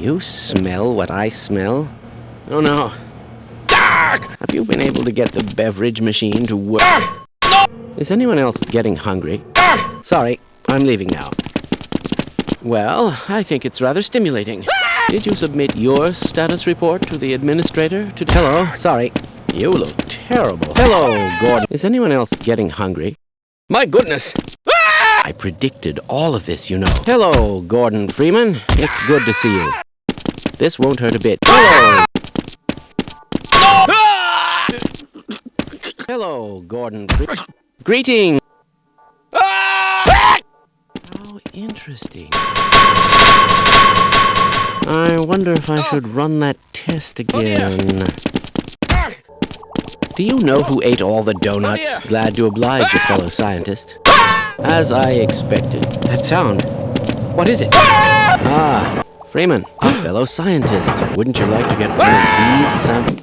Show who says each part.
Speaker 1: you smell what I smell? Oh no. Have you been able to get the beverage machine to work? Is anyone else getting hungry? Sorry, I'm leaving now. Well, I think it's rather stimulating. Did you submit your status report to the administrator today? Hello, sorry. You look terrible. Hello, Gordon. Is anyone else getting hungry? My goodness! I predicted all of this, you know. Hello, Gordon Freeman. It's good to see you. This won't hurt a bit. Hello! Hello, Gordon Freeman. Greetings! How interesting. I wonder if I should run that test again. Do you know who ate all the donuts? Glad to oblige you, fellow scientist. As I expected. That sound. What is it? Ah, Freeman, a fellow scientist. Wouldn't you like to get one of these sound?